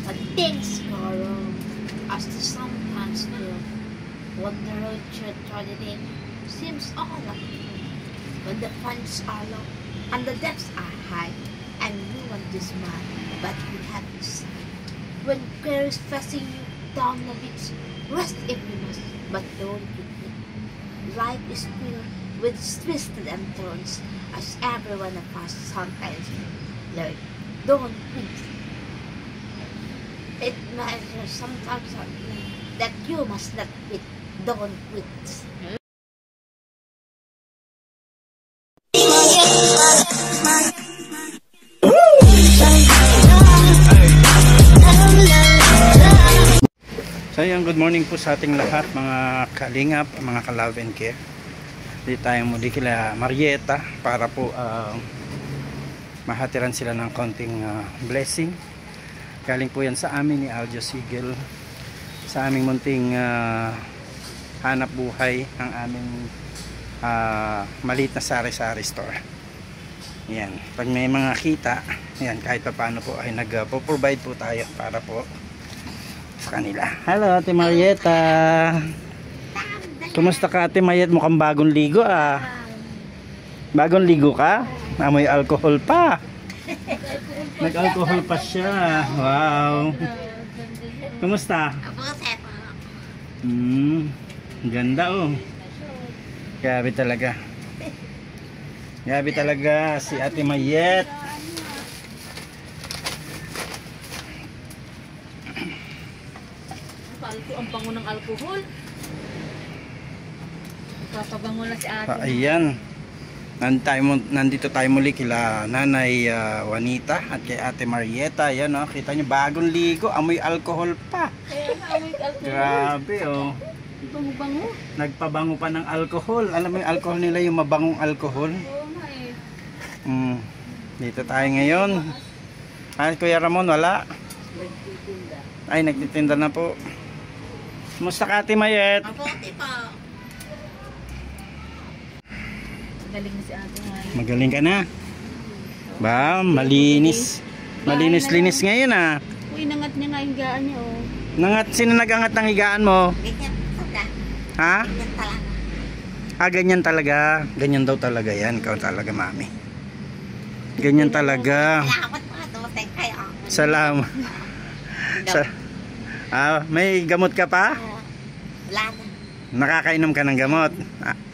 But things go wrong, as they sometimes do. When the road to tragedy seems all unlikely, when the funds are low and the debts are high, and you want this man, but you have to see. When prayer is pressing you down the beach, rest if you must, but don't quit it. Life is filled with twists and turns, as every one of us sometimes learn. Don't quit. It matters sometimes that you must not quit. Don't quit. So yung good morning po sa ating lahat, mga kalingap, mga ka-love and care. Dito tayo muli kila Marieta para po mahatiran sila ng konting blessing. Galing po yan sa amin ni Aljo Sigel, sa aming munting hanap buhay, ang aming maliit na sari-sari store. Yan, pag may mga kita, yan, kahit pa paano po ay nag-provide po tayo para po sa kanila. Hello Ate Marieta. Kumusta ka Ate Marieta? Mukhang bagong ligo ah. Bagong ligo ka? Amoy alcohol pa. Nag-alcohol pa siya. Wow. Kumusta? Ganda oh. Grabe talaga. Grabe talaga si Ate Mayet. Ang bango ng alcohol. Papabango na si ate. Ayan. Nandito tayo muli kila Nanay Juanita at kay Ate Marieta. Ayan oh, kita nyo bagong ligo, amoy alcohol pa. Amoy alcohol. Grabe oh. Bango-bango. Nagpabango pa ng alcohol. Alam mo yung alcohol nila, yung mabangong alcohol. Oo nga eh. Dito tayo ngayon. Ay, Kuya Ramon, wala? Nagtitinda. Ay, nagtitinda na po. Kumusta ka Ate Mayet? Mabuti po. Magaling na si ate ngayon. Magaling ka na? Ba, malinis. Malinis-linis ngayon ah. Uy, nangat niya nga yung gaan niya oh. Nangat, sino nagangat ng higaan mo? Ganyan talaga. Ha? Ganyan talaga. Ah, ganyan talaga. Ganyan daw talaga yan. Ikaw talaga, mami. Ganyan talaga. Salamat mga dumating kayo. Salamat. May gamot ka pa? Wala na. Nakakainom ka ng gamot?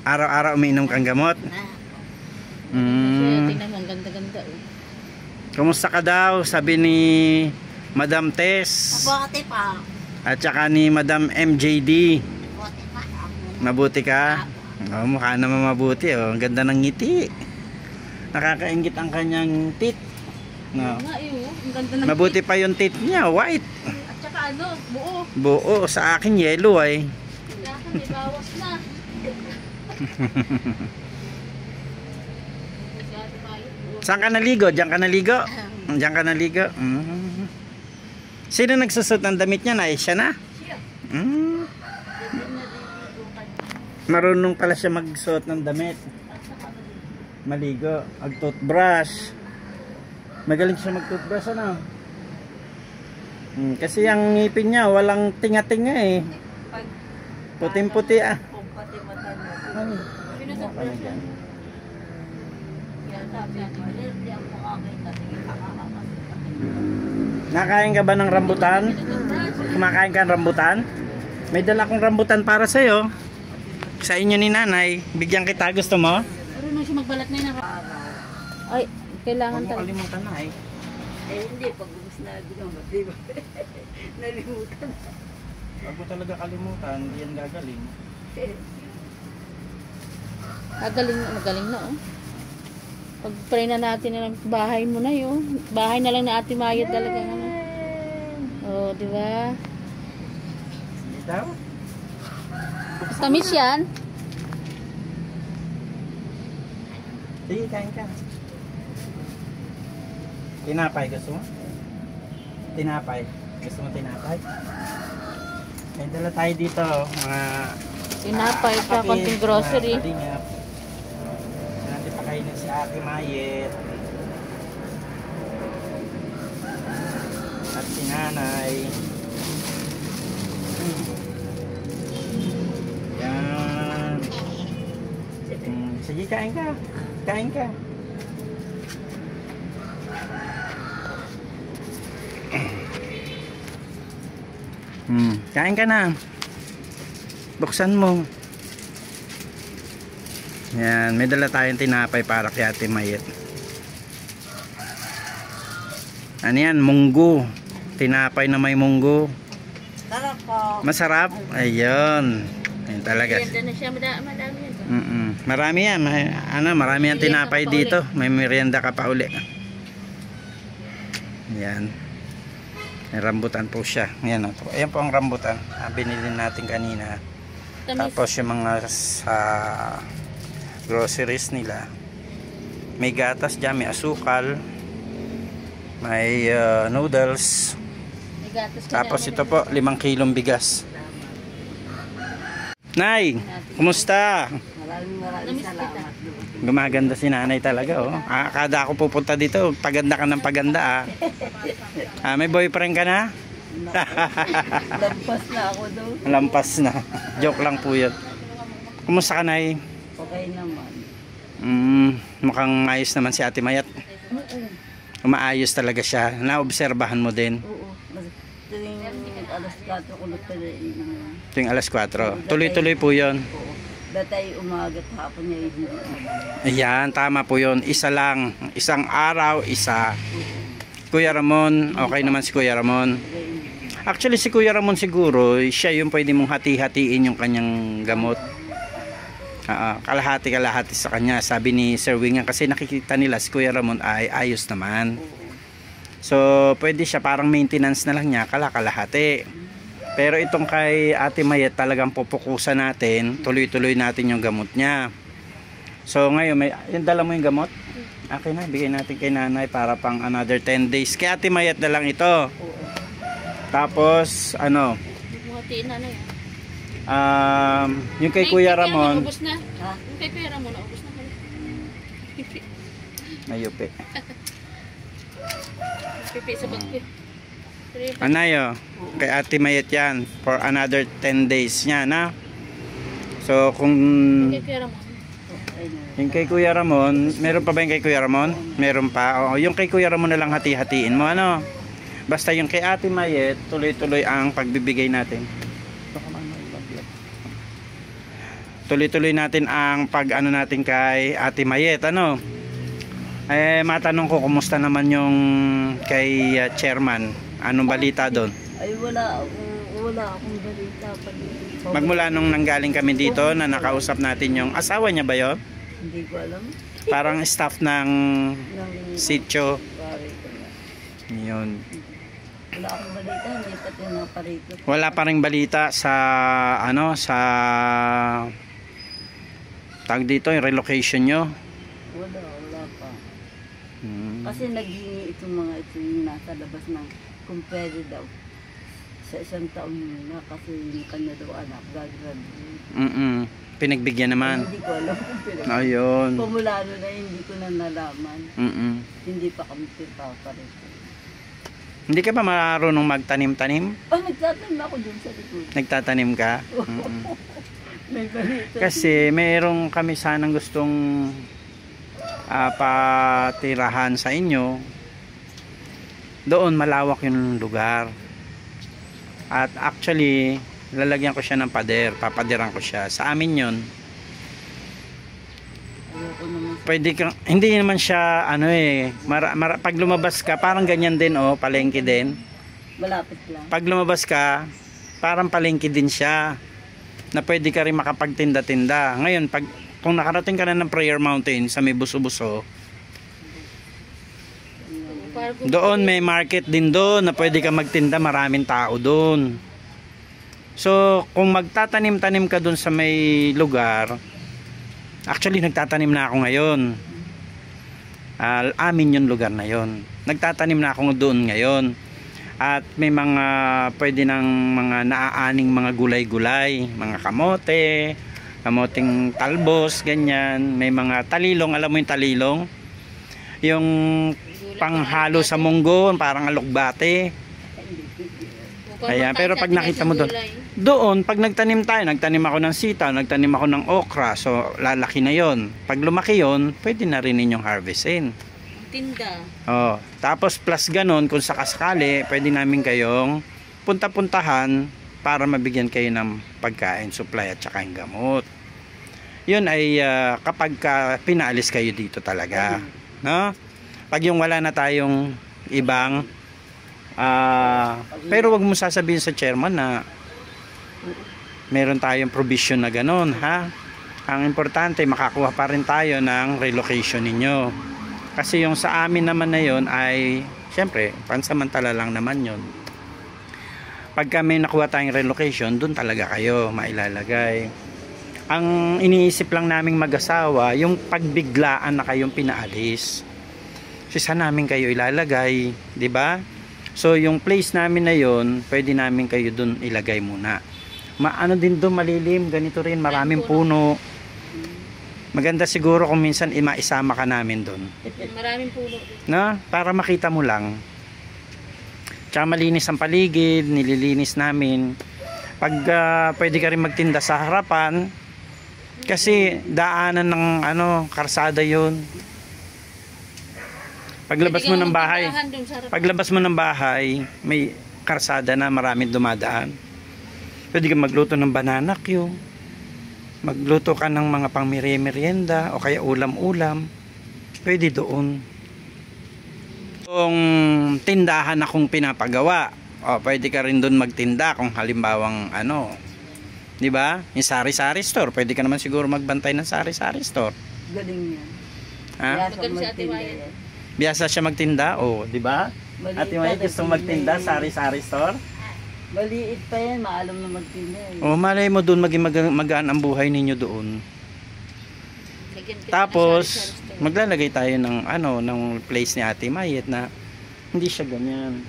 Araw-araw umiinom kang gamot? Tingnan mo, ang ganda-ganda oh. Kumusta ka daw? Sabi ni Madam Tess. Mabuti pa. At saka ni Madam MJD. Mabuti pa. Mabuti ka? Oh, mukha naman mabuti oh. Ang ganda ng ngiti. Nakakaingit ang kanyang teeth. No. Nga eh, ang ganda ng Mabuti pa yung teeth niya, white. At saka ano, buo. Buo, sa akin yellow ay. Kailangan may bawas na. Saan ka naligo? Diyan ka naligo? Diyan ka naligo? Sino nagsusot ng damit niya? Siya na? Marunong pala siya magsuot ng damit. Maligo. Mag-toothbrush. Magaling siya mag-toothbrush ano? Kasi ang ngipin niya walang tinga-tinga eh. Puting-puti ah. Nakain ka ba ng rambutan? Kumakain ka ng rambutan? May dala akong rambutan para sa'yo. Sa inyo ni Nanay. Bigyan kita, gusto mo? Marunong siya magbalat na yun. Ay, kailangan talaga. Kalimutan na eh. Hindi, pag gusto na ginawa, di ba? Nalimutan. Wag mo talaga kalimutan, hindi yan gagaling. Magaling na oh. Pag-pray na natin na bahay mo na yun. Bahay na lang na Ate Mayet talaga naman. Oh, di ba? Dito? Tamis yan. Sige, kain ka. Tinapay, gusto mo? Tinapay. Gusto mo tinapay? May dala tayo dito, mga Tinapay pa, konting grocery. Natin pakainin si Ate Mayet. At si si nanay. Yan. Sige, kain ka. Kain ka. Kain ka na. Buksan mo. Yan, may dala tayong tinapay para kay Ate Mayet. Ano yan? Munggo. Tinapay na may munggo. Sarap po. Masarap? Ayun. Ayun talaga. Merienda na siya, madami yan. Marami yan. Marami yan tinapay dito. May merienda ka pa uli. Yan. May rambutan po siya. Yan, ayan po ang rambutan. Binili natin kanina. Tapos yung mga sa groceries nila. May gatas dyan, may asukal, may noodles. May gatas tapos ito po, 5 kilong bigas. Nay, kumusta? Maraming salamat. Gumaganda si nanay talaga, oh. Kada ako pupunta dito, paganda ka ng paganda, may boyfriend ka na? Lampas na ako doon. Lampas na. Joke lang po yun. Kumusta ka, Nay? Okay naman. Mukhang ayos naman si Ate Mayet. Umaayos talaga siya. Naobserbahan mo din. Oo. Tuwing alas 4 ko nagpalain. Tuwing alas 4. Tuloy-tuloy po yun. Oo. Datay umaga at hapon niya hindi. Ayan, tama po yun. Isa lang. Isang araw, isa. Kuya Ramon, okay naman si Kuya Ramon. Actually, si Kuya Ramon siguro, siya yung pwede mong hati-hatiin yung kanyang gamot. Kalahati-kalahati sa kanya. Sabi ni Sir Wingan, kasi nakikita nila si Kuya Ramon ay ayos naman. So, pwede siya parang maintenance na lang niya, kalahati. Pero itong kay Ate Mayet, talagang pupukusan natin, tuloy-tuloy natin yung gamot niya. So ngayon, yung dala mo yung gamot? Okay na, bigay natin kay nanay para pang another 10 days. Kay Ate Mayet na lang ito. Tapos, ano? Yung kay Kuya Ramon. Ubus na. Yung kay Kuya Ramon, ubus na. Ayupi. Pipi sa bagyo. Anayo, kay Ate Mayet yan for another 10 days niya, na? So, kung yung kay Kuya Ramon, meron pa ba yung kay Kuya Ramon? Meron pa. O, yung kay Kuya Ramon na lang hati-hatiin mo, ano? Basta yung kay Ate Mayet, tuloy-tuloy ang pagbibigay natin. Tuloy-tuloy natin ang pag-ano natin kay Ate Mayet, ano? Matanong ko, kumusta naman yung kay chairman? Anong balita doon? Ay, wala akong balita pa dito. Magmula nung nanggaling kami dito na nakausap natin yung asawa niya ba yun? Hindi ko alam. Parang staff ng sitio. Yun. Wala akong balita, hindi pa tinaparito. Wala pa ring balita sa sa tag dito, yung relocation nyo? Wala pa. Kasi naghingi itong mga ito yung nasa labas ng kumpare daw sa isang taon na, kasi yung kanya daw anak gagraduate. Pinagbigyan naman. Hindi ko alam kung pinagbigyan. Ayun. Pumulano na hindi ko na nalaman. Hindi pa kami paparito. Hindi ka pa marunong magtanim-tanim? Nagtatanim ako dun sa likod. Nagtatanim ka? May balita. Kasi mayroong kami sanang gustong patirahan sa inyo. Doon malawak yung lugar. At actually, lalagyan ko siya ng pader. Papadiran ko siya. Sa amin yun. Pwede kang, hindi naman siya pag lumabas ka, parang ganyan din, palengke din. Malapit lang. Pag lumabas ka, parang palengke din siya. Na pwede ka rin makapagtinda-tinda. Ngayon, kung nakarating ka na ng Prayer Mountain sa may buso-buso, doon may market din doon na pwede ka magtinda, maraming tao doon. So, kung magtatanim-tanim ka doon sa may lugar, actually nagtatanim na ako ngayon. Amin yung lugar na yon. Nagtatanim na ako doon ngayon. At may mga pwede ng mga naaaning mga gulay-gulay, mga kamote, kamoting talbos, ganyan. May mga talilong, alam mo yung talilong? Yung panghalo sa munggo, parang alokbate. Ayan, pero pag nakita mo doon, pag nagtanim tayo, nagtanim ako ng sitaw, nagtanim ako ng okra, so lalaki na yon. Pag lumaki yon, pwede na rin ninyong harvestin. Tinda. Oh, tapos plus ganun, kung sakasakali, pwede namin kayong punta-puntahan para mabigyan kayo ng pagkain, supply at saka yung gamot. Yun ay kapag pinaalis kayo dito talaga, no? Pag yung wala na tayong ibang pero wag mo sasabihin sa chairman na meron tayong provision na ganun, ha? Ang importante, makakuha pa rin tayo ng relocation ninyo. Kasi yung sa amin naman na yun ay syempre, pansamantala lang naman yun. Pag kami nakuha tayong relocation, dun talaga kayo mailalagay. Ang iniisip lang naming mag-asawa, yung pagbiglaan na kayong pinaalis. Kasi saan namin kayo ilalagay, di ba? So yung place namin na yon, pwede namin kayo dun ilagay muna. Ano din doon, malilim, ganito rin, maraming puno. Maganda siguro kung minsan maisama ka namin doon. Maraming puno. No? Para makita mo lang. Tsaka malinis ang paligid, nililinis namin. Pag pwede ka rin magtinda sa harapan, kasi daanan ng karsada yon. Paglabas mo ng bahay, may karsada na maraming dumadaan. Pwede ka magluto ng banana cue. Magluto ka ng mga pang-merienda o kaya ulam-ulam. Pwede doon. Kung tindahan akong pinapagawa, pwede ka rin doon magtinda kung halimbawang di ba? Yung sari-sari store, pwede ka naman siguro magbantay ng sari-sari store. Galing yan. Ha? Biyasa siya magtinda, di ba? At yung gusto magtinda, sari-sari store. Maliit pa yan, maalam na magtinda. Malay mo doon, maging magaan ang buhay ninyo doon. Tapos, maglalagay tayo ng place ni Ate Mayet na hindi siya ganyan.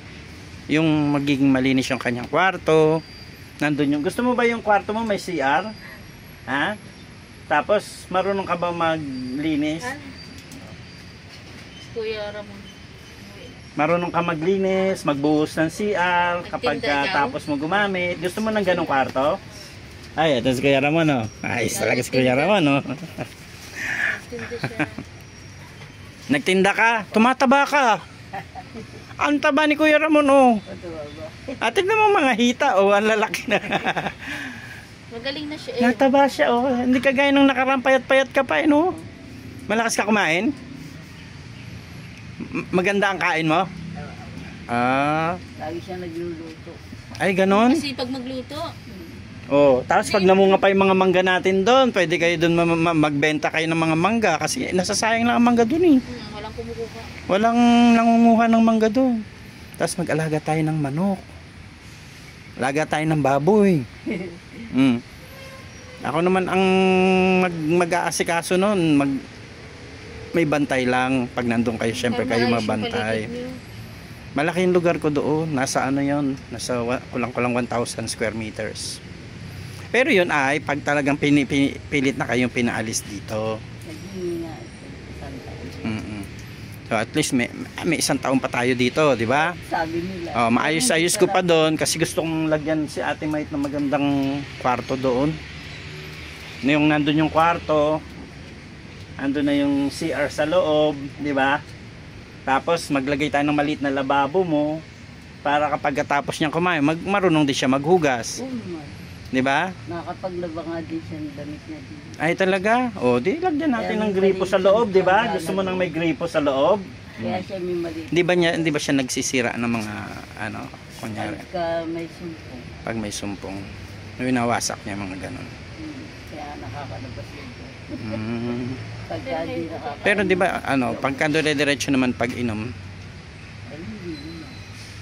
Yung magiging malinis yung kanyang kwarto. Nandun yung, gusto mo ba yung kwarto mo may CR? Ha? Tapos, marunong ka ba maglinis? Kuya Ramon. Marunong ka maglinis, magbuhos ng CR kapag tapos mo gumamit. Gusto mo ng ganong kwarto? Ay, ito si Kuya Ramon, Ayos talaga si Kuya Ramon, Nagtinda ka, tumataba ka. Ang taba ni Kuya Ramon, tignan mo mga hita, ang lalaki na. Magaling na siya, Nataba siya, Hindi ka gaya nung nakarampayat-payat ka pa, Malakas ka kumain? Maganda ang kain mo? Lagi siya nagluluto. Ay, ganon? Kasi pag magluto. Tapos pag namunga pa yung mga mangga natin doon, pwede kayo doon magbenta kayo ng mga mangga kasi nasasayang lang ang mangga doon Walang kumukuha. Walang nangunguha ng mangga doon. Tapos mag-alaga tayo ng manok. Alaga tayo ng baboy. Ako naman ang mag-aasikaso noon, may bantay lang pag nandun kayo, syempre kayo mabantay. Malaking lugar ko doon, nasa nasa kulang-kulang 1,000 square meters. Pero yun ay pag talagang pilit na kayong pinaalis dito. So at least may isang taon pa tayo dito, di ba? Sabi nila. Maayos-ayos ko pa doon kasi gusto kong lagyan si Ate Mayet ng magandang kwarto doon. Yung nandun yung kwarto, andun na yung CR sa loob, di ba? Tapos maglagay tayo ng maliit na lababo mo para kapag tapos niyang kumain, marunong din siya maghugas. Di ba? Nakapaglaba nga din siya ng damit niya din. Ay talaga? Di lagyan natin ng gripo sa loob, di ba? Gusto mo nang may gripo sa loob? Kaya siya may maliit. Hindi ba siya nagsisira ng mga kunyari? Pagka may sumpong. Pag may sumpong. Winawasak niya mga ganon. Kaya nakakalabas yun. Pero di ba pagka dire-diretso naman pag inom.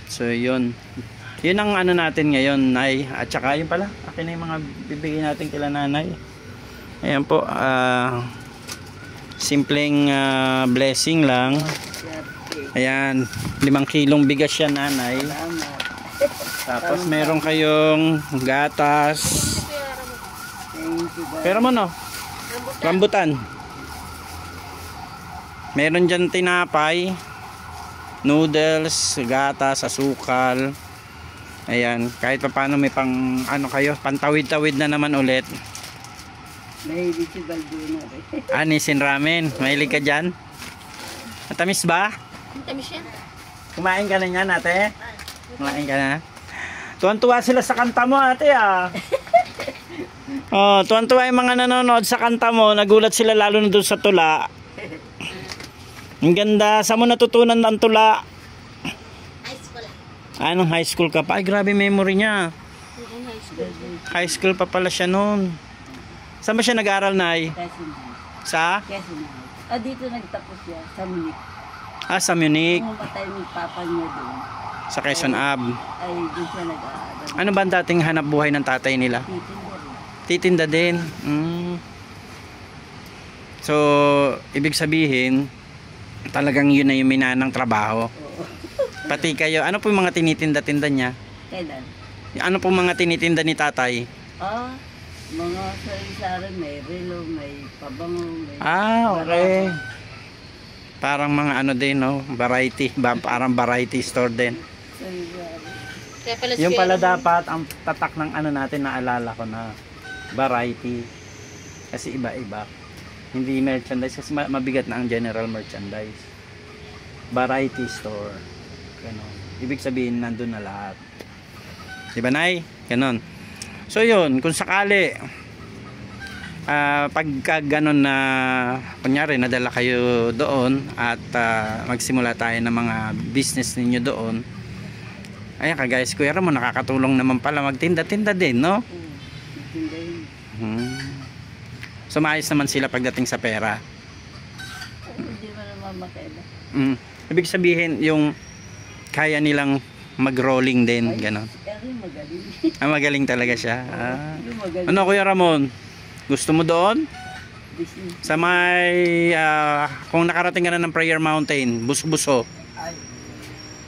So yun ang natin ngayon, Nay. At saka yun pala, akin na yung mga bibigyan natin kila Nanay. Ayan po, simpleng blessing lang. Ayan, 5 kilong bigas yan, Nanay. Tapos meron kayong gatas. Pero rambutan. Meron dyan tinapay, noodles, gatas, asukal. Ayan, kahit pa paano may pang ano kayo, pantawid-tawid na naman ulit. Mahilig si Balduno rin. Anisin ramen, mahilig ka dyan? Matamis ba? Ang tamis yan. Kumain ka na niyan, ate? Kumain ka na? Tuwan-tuwa sila sa kanta mo, ate, ah. Oh, tuwan-tuwa yung mga nanonood sa kanta mo. Nagulat sila lalo na doon sa tula. Ang ganda. Saan mo natutunan ng tula? High school. Anong high school ka pa? Ay, grabe memory niya. High school. High school pa pala siya noon. Saan ba siya nag-aaral, Nay? Quezon High. Sa? Quezon High. Dito nagtapos siya. Sa Munich. Sa Munich. Pumatay ng papa niya doon. Sa Quezon Ab. Ay, doon siya nag-aaral. Ano ba ang dating hanap buhay ng tatay nila? Titinda rin. Titinda din. So, ibig sabihin, talagang yun na yung minanang trabaho. Oo. Pati kayo, ano po yung mga tinitinda-tinda niya? Kailan? Ano po mga tinitinda ni tatay? Mga sari-sari, may relo, may pabango, may... Okay. Parang mga ano din, no? Variety. Parang variety store din. Sari-sari. Kaya pala Yung pala dapat, ang tatak ng ano natin, naalala ko na variety. Kasi iba-iba. Hindi merchandise. Kasi mabigat na ang general merchandise. Variety store. Ganon. Ibig sabihin, nandun na lahat. Diba, Nay? Ganon. So yun, kung sakali pagka ganon na kunyari nadala kayo doon at magsimula tayo ng mga business ninyo doon, ayan kagaya si Kuya Ramon, nakakatulong naman pala magtinda-tinda din, no? Tindahin. So maayos naman sila pagdating sa pera. Hindi mo naman makaila. Ibig sabihin yung kaya nilang mag-rolling din, ganon. Pero magaling. Magaling talaga siya. Yung magaling. Ano, Kuya Ramon? Gusto mo doon? Business. Sa may kung nakarating ka na ng Prayer Mountain, Busbuso. Ay,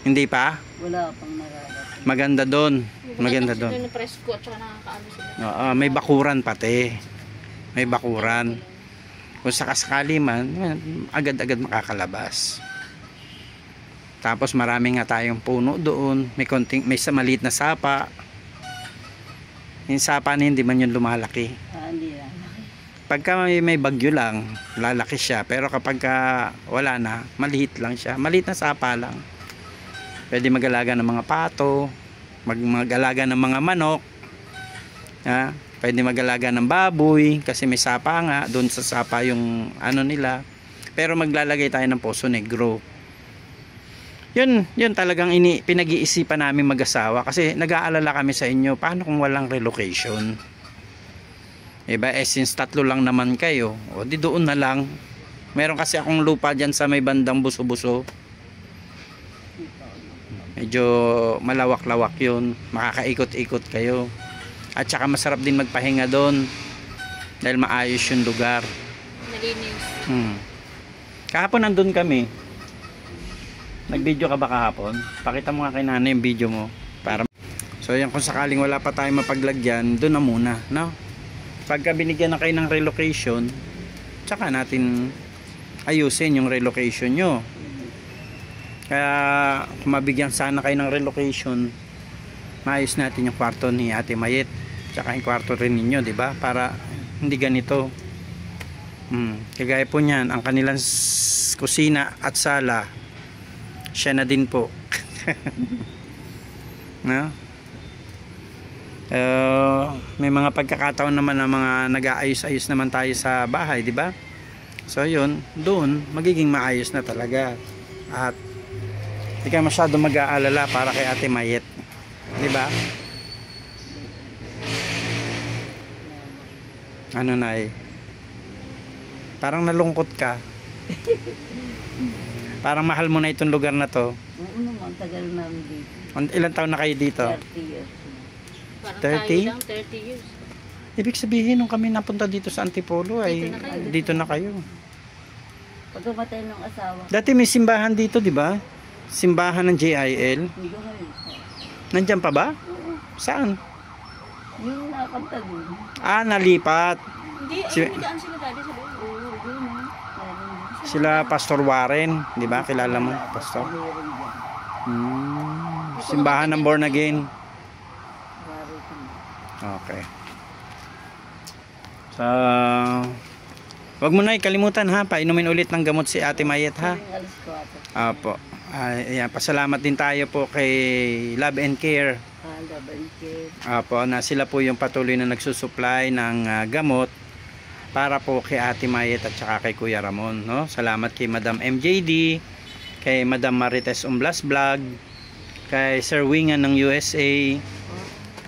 Hindi pa? wala pang nararating. Maganda doon. Maganda doon. Doon presko at saka nakakaano sila. May bakuran pati. May bakuran. Kung sakasakali man, agad-agad makakalabas. Tapos marami nga tayong puno doon. May maliit na sapa. Yung sapa na hindi man yun lumalaki. Hindi na. Pagka may bagyo lang, lalaki siya. Pero kapag wala na, maliit lang siya. Maliit na sapa lang. Pwede mag-alaga ng mga pato, mag-alaga ng mga manok. Pwede mag-alaga ng baboy kasi may sapa nga. Doon sa sapa yung ano nila. Pero maglalagay tayo ng Poso Negro. Yun talagang pinag-iisipan namin mag-asawa kasi nag-aalala kami sa inyo, paano kung walang relocation? Diba, since 3 lang naman kayo, o di doon na lang. Meron kasi akong lupa dyan sa may bandang Buso-Buso. Medyo malawak-lawak yun, makakaikot-ikot kayo. At saka masarap din magpahinga doon dahil maayos yung lugar. Malinis. Kahapon nandun kami. Nag-video ka ba kahapon? Pakita mo nga kay nanay yung video mo. So yan, kung sakaling wala pa tayong mapaglagyan, doon na muna, no? Pagka binigyan na kayo ng relocation, tsaka natin ayusin yung relocation nyo. Kaya kung mabigyan sana kayo ng relocation, maayos natin yung kwarto ni Ate Mayet, tsaka yung kwarto rin ninyo, di ba? Para hindi ganito. Kagaya po niyan, ang kanilang kusina at sala, siya na din po. No? May mga pagkakataon naman na mga nag-aayos-ayos naman tayo sa bahay, di ba? So yun, doon magiging maayos na talaga. At hindi ka masyado mag-aalala para kay Ate Mayet, di ba? Ano, Nay? Parang nalungkot ka. Parang mahal mo na itong lugar na to. Oo naman, tagal namin dito. Ilang taon na kayo dito? 30 years. Parang 30? tayo lang, 30 years. Ibig sabihin, nung kami napunta dito sa Antipolo, ay dito na kayo. Pagkamatay ng asawa, Dati may simbahan dito, di ba? Simbahan ng JIL. hindi ko ngayon. Nandyan pa ba? Oo, Saan? yung nakakanta doon. Nalipat. Hindi, Si- ay, daan sila dati sa loob. Oo, doon eh. Sila Pastor Warren, di ba? Kilala mo, Pastor? Meron dyan. Simbahan ng Born Again. Okay. So, wag mo na ikalimutan ha, painumin ulit ng gamot si Ate Mayet ha. Alas 4. Apo. Ayan, pasalamat din tayo po kay Love and Care. Laban kay. Apo, na sila po yung patuloy na nagsusupply ng gamot para po kay Ate Mayet at saka kay Kuya Ramon, no? Salamat kay Madam MJD, kay Madam Marites Umblas Vlog, kay Sir Wingan ng USA,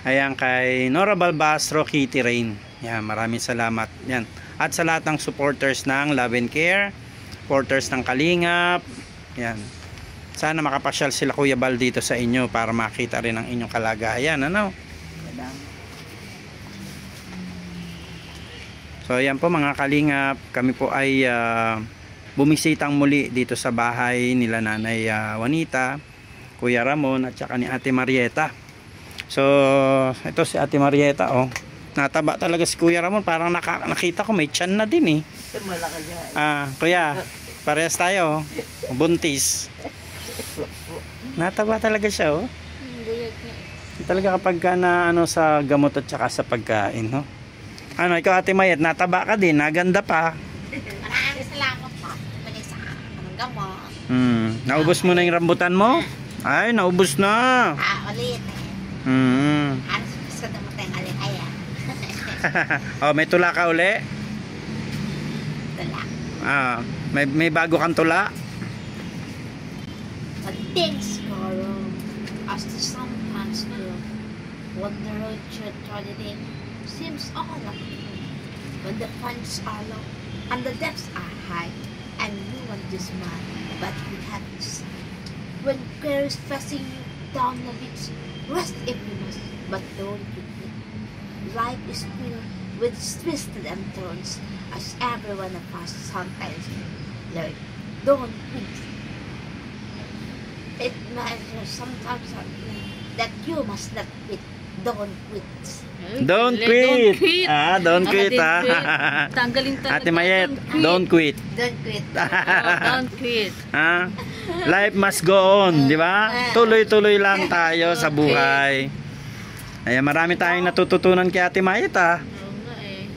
ayan, kay Nora Balbastro, Kitty Rain. Yan, maraming salamat. Yan. At sa lahat ng supporters ng Love and Care, supporters ng Kalingap. Yan. Sana makapasyal sila Kuya Bal dito sa inyo para makita rin ang inyong kalagayan, ano? So ayan po mga Kalingap, kami po ay bumisitang muli dito sa bahay nila Nanay Juanita, Kuya Ramon at saka ni Ate Marieta. So ito si Ate Marieta, oh. Nataba talaga si Kuya Ramon, parang nakita ko may tiyan na din eh. Malaki dyan. Kuya, parehas tayo, oh. Buntis. Nataba talaga siya, oh. Talaga kapag ka na ano sa gamot at saka sa pagkain, no? Ano, ikaw Ate Mayet, nataba ka din, naganda pa. Maraming salamat po. Balik sa ng gamot. Naubos mo na yung rambutan mo? Ay, naubos na. Ulit. Ano sa damateng alikaya? Oh, may tula ka uli? Wala. May bago kang tula? But things go wrong as the sometimes do. When the road to tragedy seems all up. When the funds are low and the depths are high, and you want this man, but you have to sigh. When care is pressing you down the beach, rest if you must, but don't you quit. Life is filled with twists and turns, as every one of us sometimes learn. Don't quit. It matters sometimes that you must not quit. Don't quit. Don't quit. Don't quit, Tanggalin talaga. Ate Mayet, don't quit. Don't quit. Don't quit. Life must go on, di ba? Tuloy-tuloy lang tayo sa buhay. Ayan, marami tayong natututunan kay Ate Mayet, Oo nga eh.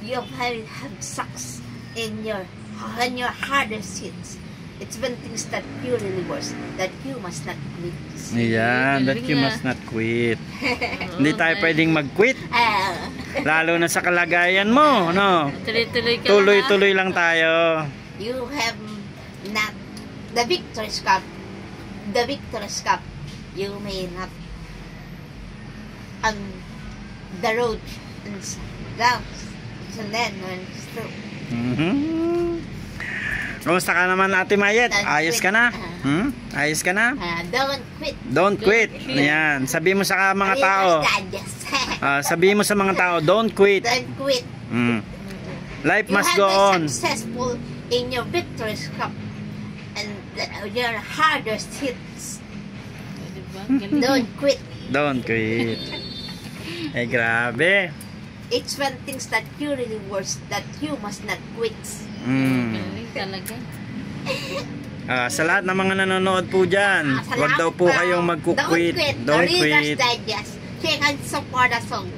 You have sucks in your hardest hits. It's when things that you really worse that you must not quit. Ayan, that you must not quit. Hindi tayo pwedeng mag-quit. Lalo na sa kalagayan mo, no? Tuloy-tuloy ka Tuloy-tuloy lang tayo. You have not the victor's cup. The victor's cup. You may not on the road and down. And then when it's through. Kumusta ka naman Ate Mayet? Ayos ka na? Ayos ka na? Don't quit. Don't quit. Ayan, sabi mo sa mga tao. Sabi mo sa mga tao, don't quit. Don't quit. Life You must have go been on. successful in your victor's cup and your hardest hits. Don't quit. Don't quit. Eh, grabe. It's when things that you really worse that you must not quit. Galing talaga. Sa lahat ng mga nanonood po dyan, huwag daw po kayong magkukwit. Don't The quit. Reader's Digest. Check and support the song.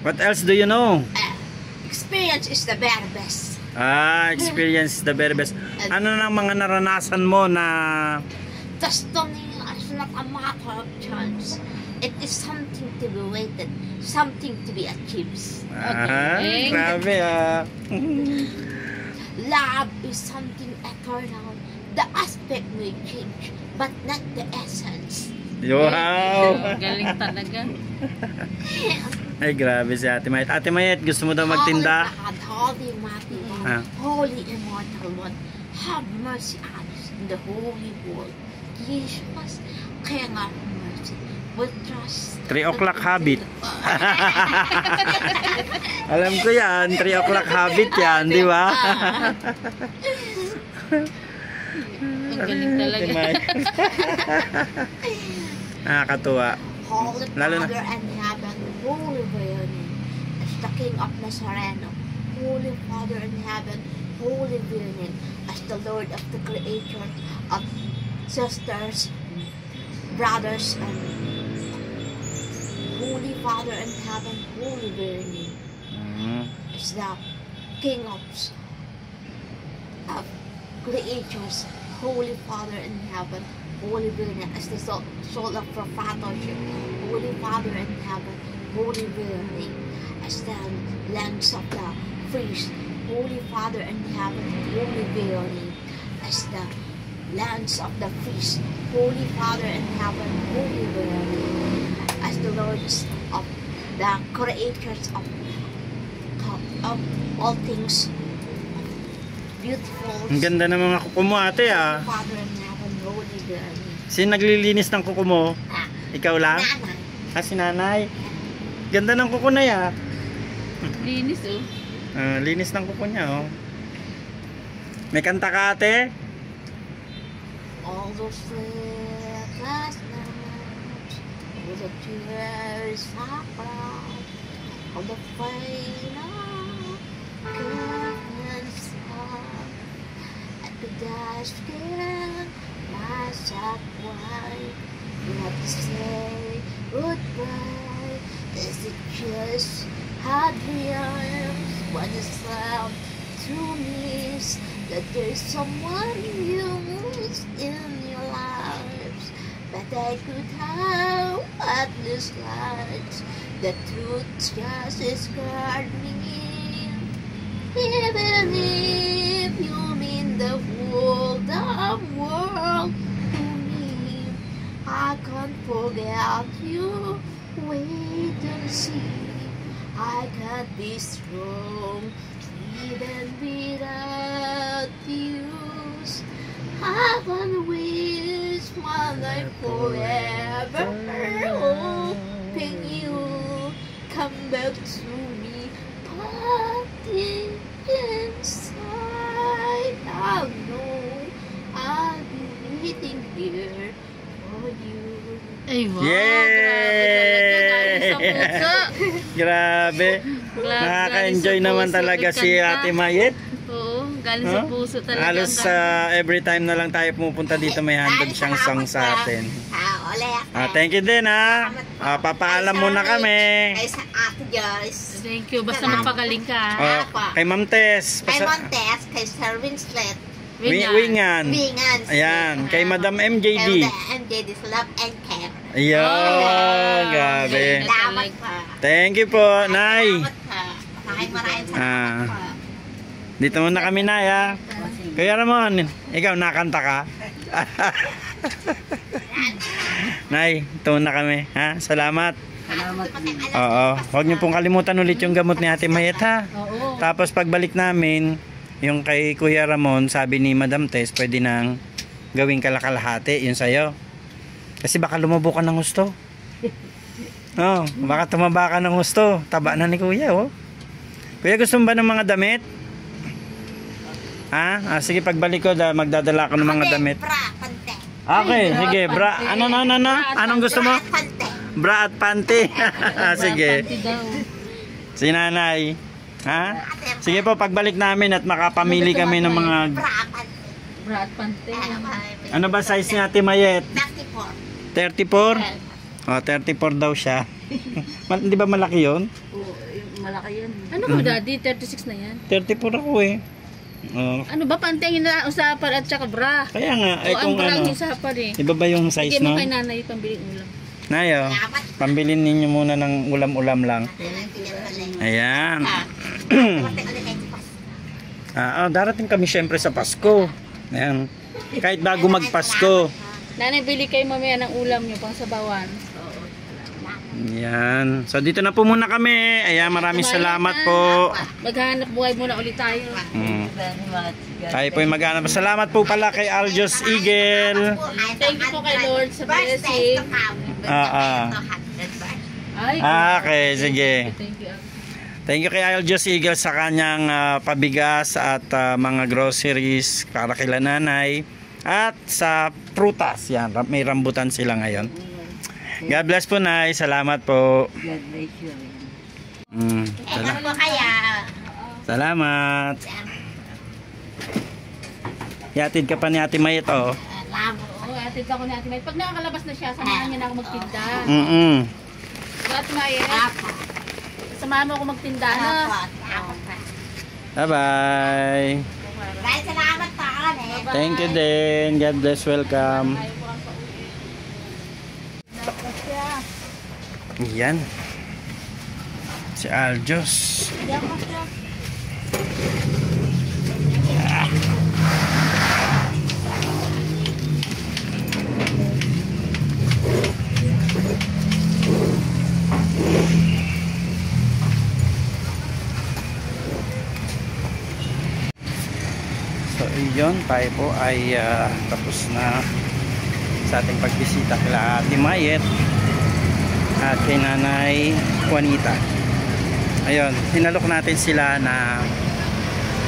What else do you know? Experience is the very best. Experience is the very best. Ano na mga naranasan mo na Destiny is not a matter of chance. It is something to be waited, something to be achieved. grabe Love is something eternal. The aspect may change, but not the essence. Wow. Galing talaga. Ay, grabe si Ate Mayet. Ate Mayet, gusto mo daw magtinda? Holy Mighty One, Holy Immortal One, have mercy on us in the holy world. Jesus, King of mercy, with trust. 3 o'clock habit. Alam ko yan, 3 o'clock habit yan, di ba? Ang galing talaga. Nakakatuwa. Holy Lalo na- Father and heaven, holy Virgin, as the King of Nazareno, Holy Father in heaven, Holy Virgin, as the Lord of the Creator of sisters, brothers, and Holy Father in heaven, Holy Virgin, as the King of creatures, Holy Father in heaven, Holy Virgin, as the soul of prophetship, Holy Father in heaven, Holy Virgin, as the lambs of the feast, Holy Father in heaven, Holy Virgin, as the lands of the feast, Holy Father in heaven, Holy Virgin, as the Lords of the creators of all things, beautiful. Ang ganda ng mga kuko mo, ate, ah. Father in heaven, Holy Virgin. Sino naglilinis ng kuko mo? Ikaw lang? Nanay. Ah, si nanay. Ganda ng kuko na ya. Linis oh. Linis ng kuko niya, oh. May kanta ka, ate? All those sleepless nights, all the tears I cried, all the pain I couldn't stop, I could ask myself why you have to say goodbye. Is it just how dreams when it's left to miss that there's someone else in your lives, but I could have at least light the truth just scarred me. Even if you mean the world to me, I can't forget you. Wait and see. I can't be strong even without you. I can wish my life forever, hoping you come back to me. But deep inside, I know I'll be waiting here for you. Ay, wow. Yay! Grabe talaga. Galing sa puso. Grabe. Nakaka-enjoy naman talaga si Ate Mayet. Oo, galing sa puso talaga. Halos every time na lang tayo pupunta dito may handog siyang song sa atin. Ulit. Thank you din, ha. Papaalam muna kami. Kay sa Ate Joyce. Thank you. Basta magpagaling ka. Kay Ma'am Tess. Kay Montes, kay Sir Winslet. Wingan. Wingan. Ayan. Kay Madam Kay MJD. MJD's Love and Care. Ayan. Grabe. Salamat pa. Thank you po, Nay. Salamat pa. Maraming salamat pa. Dito muna kami, Nay, ha. Kuya Ramon, ikaw nakanta ka? Nay, ito muna kami, ha. Salamat. Salamat din. Oo. Huwag niyo pong kalimutan ulit yung gamot ni Ate Mayet, ha. Oo. Tapos pagbalik namin, yung kay Kuya Ramon, sabi ni Madam Tess, pwede nang gawing kalakalahati, yun sa'yo. Kasi baka lumabo ka ng gusto. Oh, baka tumaba ka ng gusto. Taba na ni Kuya, oh. Kuya, gusto mo ba ng mga damit? Ha? Sige, pagbalik ko, magdadala ako ng mga damit. Bra, pante. Okay, sige, bra. Ano? Anong gusto mo? Pante. Bra at panty. Sige. Panty daw. Si nanay. Ha? Sige po, pagbalik namin at makapamili kami ng mga... Bra, pante. Bra at pante. Ano ba size ni Ate Mayet? 34. 34? Oh, 34 daw siya. Di ba malaki yun? Oo, malaki yan. Ano ba daddy? 36 na yan. 34 ako eh. Oh. Ano ba pante ang inausapan at saka bra? Kaya nga, ay O, ang kung bra ang ano. usapan eh. Iba ba yung size Sige mo no? kay nanay pambiling ulam. Nayo, pambilin ninyo muna ng ulam-ulam lang. Ayan. Darating kami syempre sa Pasko. Ayan. Kahit bago magpasko. Nanay, bili kayo mamaya ng ulam nyo pang sabawan. Ayan. So dito na po muna kami. Ayan, maraming salamat po. Maghanap buhay muna ulit tayo. Very much. Tayo po yung maghanap. Salamat po pala kay Aljos Eagle. Thank you po kay Lord sa blessing. Ay, Okay, sige. thank you. Thank you kay Aljos Eagle sa kanyang pabigas at mga groceries para kila nanay. At sa prutas. Yan, may rambutan sila ngayon. God bless po, Nay. Salamat po. God bless you. Ano po kaya? Salamat. Yatid ka pa ni Ate Mayet, oh. Labo. Oo, atid ako ni Ate May. Pag nakakalabas na siya, samahan niya na ako magtinda. Ate May, Apa. samahan mo ako magtinda na. Apa. Bye-bye. Bye, salamat pa ka eh. Thank you din. God bless. Welcome. Yan. Si Aljos. So iyon, tayo po ay tapos na sa ating pagbisita kila Ate Mayet at kay Nanay Juanita. Ayun, hinalok natin sila na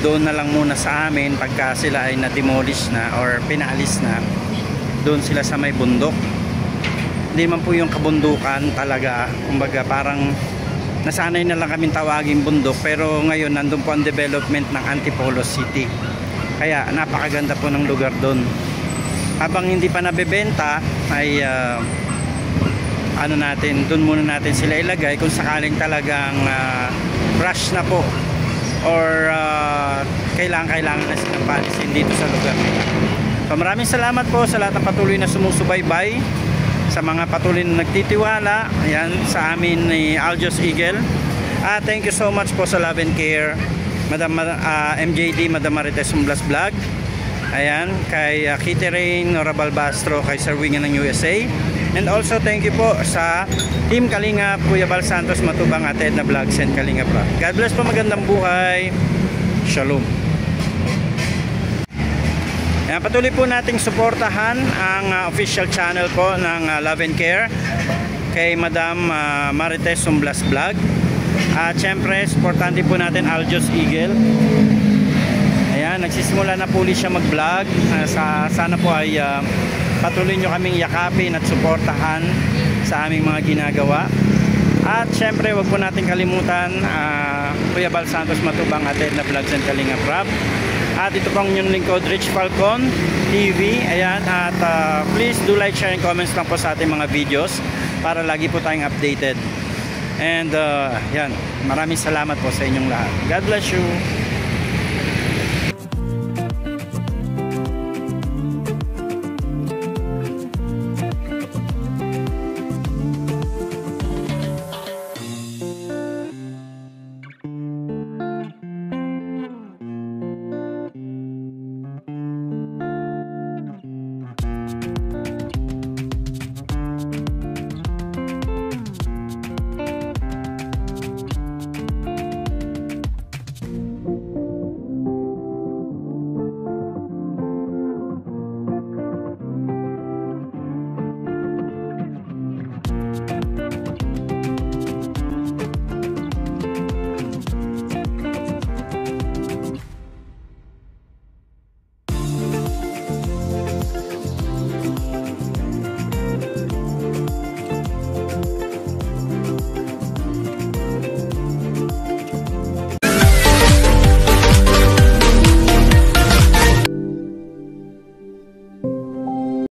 doon na lang muna sa amin pagka sila ay na-demolish na or pinalis na. Doon sila sa may bundok. Hindi man po yung kabundukan talaga, kumbaga parang nasanay na lang kaming tawagin bundok, pero ngayon nandun po ang development ng Antipolo City. Kaya napakaganda po ng lugar doon. Habang hindi pa nabebenta ay ano natin, doon muna natin sila ilagay kung sakaling talagang rush na po or kailangan na silang paalisin dito sa lugar nila. So maraming salamat po sa lahat ng patuloy na sumusubaybay, sa mga patuloy na nagtitiwala ayan, sa amin ni Aljos Eagle. Thank you so much po sa love and care Madam MJD, Madam Marites Umblas Vlog. Ayan, kay Kitty Rain, Nora Balbastro, kay Sir Wingan ng USA. And also thank you po sa Team Kalinga, Kuya Bal Santos Matubang, Ate Edna Vlogs and Kalinga Pra. God bless po, magandang buhay. Shalom. Ayan, patuloy po nating suportahan ang official channel po ng Love and Care kay Madam Marites Umblas Vlog. At syempre, supportan din po natin Aljos Eagle. Ayan, nagsisimula na po ulit siya mag-vlog. Sana po ay patuloy nyo kaming yakapin at suportahan sa aming mga ginagawa. At syempre, wag po natin kalimutan Kuya Bal Santos Matubang, Ate Edna Vlogs and Kalinga Prab. At ito pong yung lingkod, Rich Falcon TV. Ayan, at please do like, share, and comments lang po sa ating mga videos para lagi po tayong updated. And yan, maraming salamat po sa inyong lahat. God bless you.